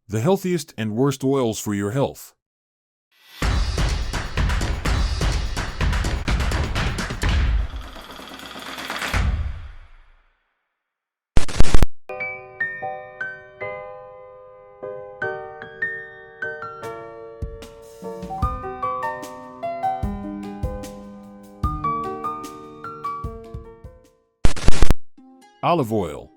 The healthiest and worst oils for your health. Olive oil.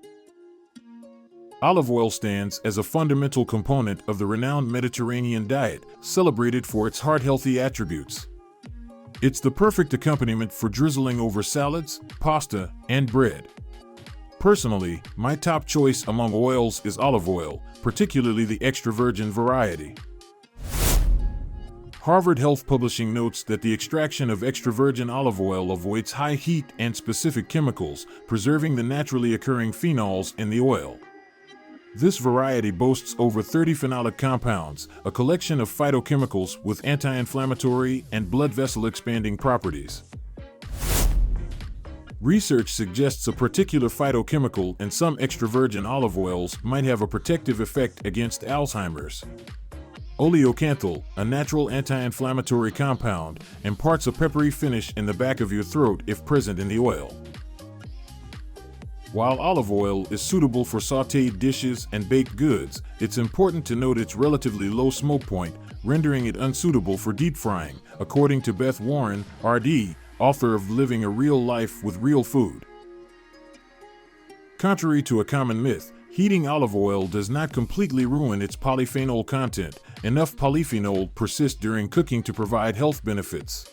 Olive oil stands as a fundamental component of the renowned Mediterranean diet, celebrated for its heart-healthy attributes. It's the perfect accompaniment for drizzling over salads, pasta, and bread. Personally, my top choice among oils is olive oil, particularly the extra virgin variety. Harvard Health Publishing notes that the extraction of extra virgin olive oil avoids high heat and specific chemicals, preserving the naturally occurring phenols in the oil. This variety boasts over 30 phenolic compounds, a collection of phytochemicals with anti-inflammatory and blood vessel expanding properties. Research suggests a particular phytochemical in some extra virgin olive oils might have a protective effect against Alzheimer's. Oleocanthal, a natural anti-inflammatory compound, imparts a peppery finish in the back of your throat if present in the oil. While olive oil is suitable for sautéed dishes and baked goods, it's important to note its relatively low smoke point, rendering it unsuitable for deep frying, according to Beth Warren, RD, author of Living a Real Life with Real Food. Contrary to a common myth, heating olive oil does not completely ruin its polyphenol content. Enough polyphenol persists during cooking to provide health benefits.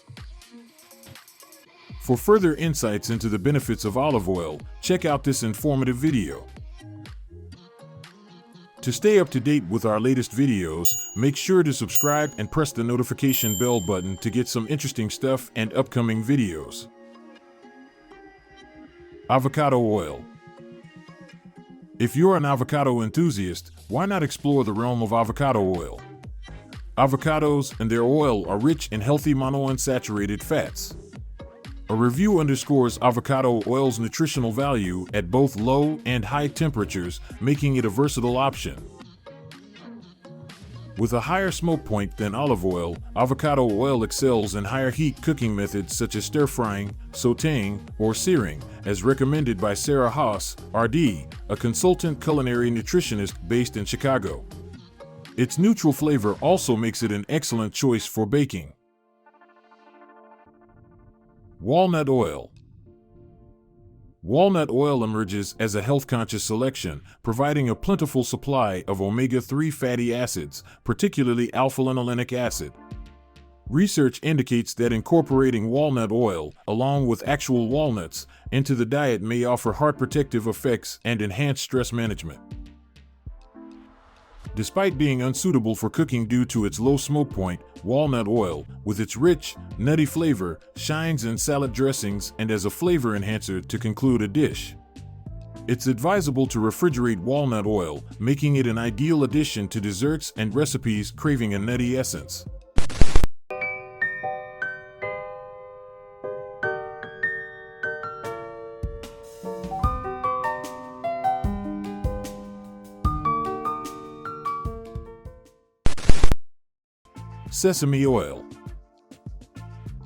For further insights into the benefits of olive oil, check out this informative video. To stay up to date with our latest videos, make sure to subscribe and press the notification bell button to get some interesting stuff and upcoming videos. Avocado oil. If you're an avocado enthusiast, why not explore the realm of avocado oil? Avocados and their oil are rich in healthy monounsaturated fats. A review underscores avocado oil's nutritional value at both low and high temperatures, making it a versatile option. With a higher smoke point than olive oil, avocado oil excels in higher heat cooking methods such as stir-frying, sautéing, or searing, as recommended by Sarah Haas, RD, a consultant culinary nutritionist based in Chicago. Its neutral flavor also makes it an excellent choice for baking. Walnut oil. Walnut oil emerges as a health-conscious selection, providing a plentiful supply of omega-3 fatty acids, particularly alpha-linolenic acid. Research indicates that incorporating walnut oil, along with actual walnuts, into the diet may offer heart protective effects and enhance stress management. Despite being unsuitable for cooking due to its low smoke point, walnut oil, with its rich, nutty flavor, shines in salad dressings and as a flavor enhancer to conclude a dish. It's advisable to refrigerate walnut oil, making it an ideal addition to desserts and recipes craving a nutty essence. Sesame oil.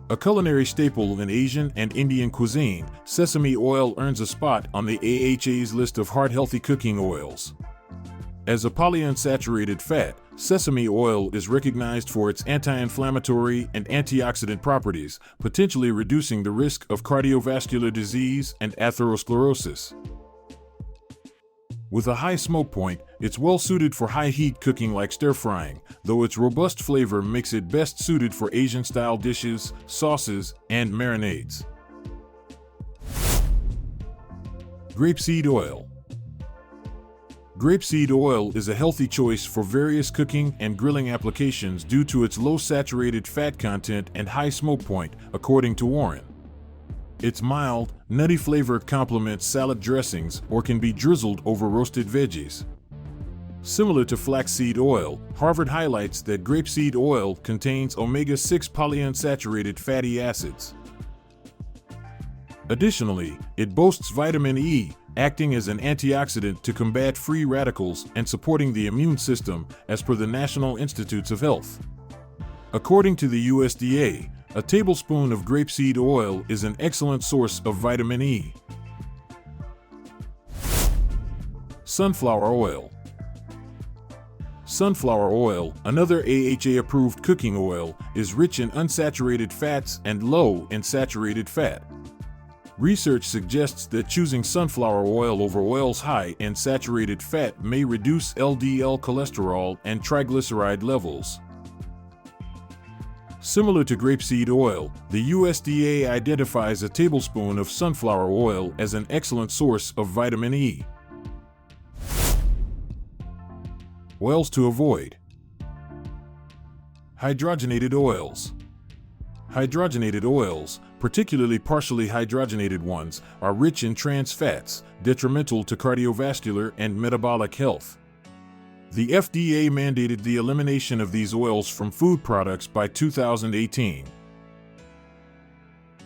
A culinary staple in Asian and Indian cuisine, sesame oil earns a spot on the AHA's list of heart-healthy cooking oils. As a polyunsaturated fat, sesame oil is recognized for its anti-inflammatory and antioxidant properties, potentially reducing the risk of cardiovascular disease and atherosclerosis. With a high smoke point, it's well suited for high-heat cooking like stir-frying, though its robust flavor makes it best suited for Asian-style dishes, sauces, and marinades. Grapeseed oil. Grapeseed oil is a healthy choice for various cooking and grilling applications due to its low saturated fat content and high smoke point, according to Warren. Its mild, nutty flavor complements salad dressings or can be drizzled over roasted veggies. Similar to flaxseed oil, Harvard highlights that grapeseed oil contains omega-6 polyunsaturated fatty acids. Additionally, it boasts vitamin E, acting as an antioxidant to combat free radicals and supporting the immune system, as per the National Institutes of Health. According to the USDA, a tablespoon of grapeseed oil is an excellent source of vitamin E. Sunflower oil. Sunflower oil, another AHA-approved cooking oil, is rich in unsaturated fats and low in saturated fat. Research suggests that choosing sunflower oil over oils high in saturated fat may reduce LDL cholesterol and triglyceride levels. Similar to grapeseed oil, the USDA identifies a tablespoon of sunflower oil as an excellent source of vitamin E. Oils to avoid. Hydrogenated oils. Hydrogenated oils, particularly partially hydrogenated ones, are rich in trans fats, detrimental to cardiovascular and metabolic health. The FDA mandated the elimination of these oils from food products by 2018.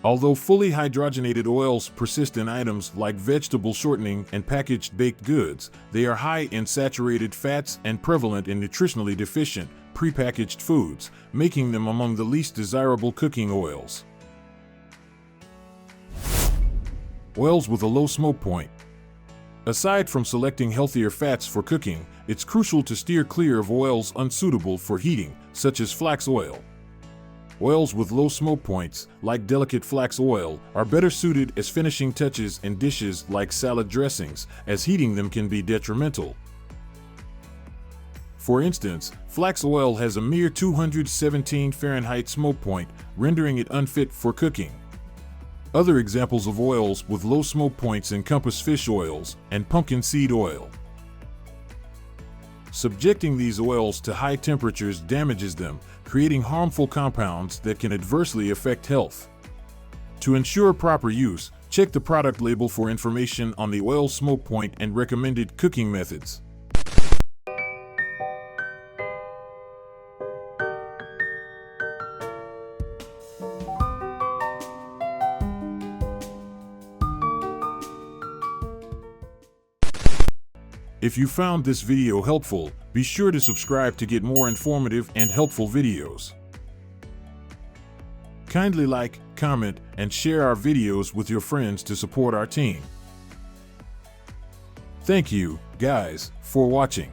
Although fully hydrogenated oils persist in items like vegetable shortening and packaged baked goods, they are high in saturated fats and prevalent in nutritionally deficient, prepackaged foods, making them among the least desirable cooking oils. Oils with a low smoke point. Aside from selecting healthier fats for cooking, it's crucial to steer clear of oils unsuitable for heating, such as flax oil. Oils with low smoke points, like delicate flax oil, are better suited as finishing touches in dishes like salad dressings, as heating them can be detrimental. For instance, flax oil has a mere 217 Fahrenheit smoke point, rendering it unfit for cooking. Other examples of oils with low smoke points encompass fish oils and pumpkin seed oil. Subjecting these oils to high temperatures damages them, creating harmful compounds that can adversely affect health. To ensure proper use, check the product label for information on the oil smoke point and recommended cooking methods. If you found this video helpful, be sure to subscribe to get more informative and helpful videos. Kindly like, comment, and share our videos with your friends to support our team. Thank you, guys, for watching.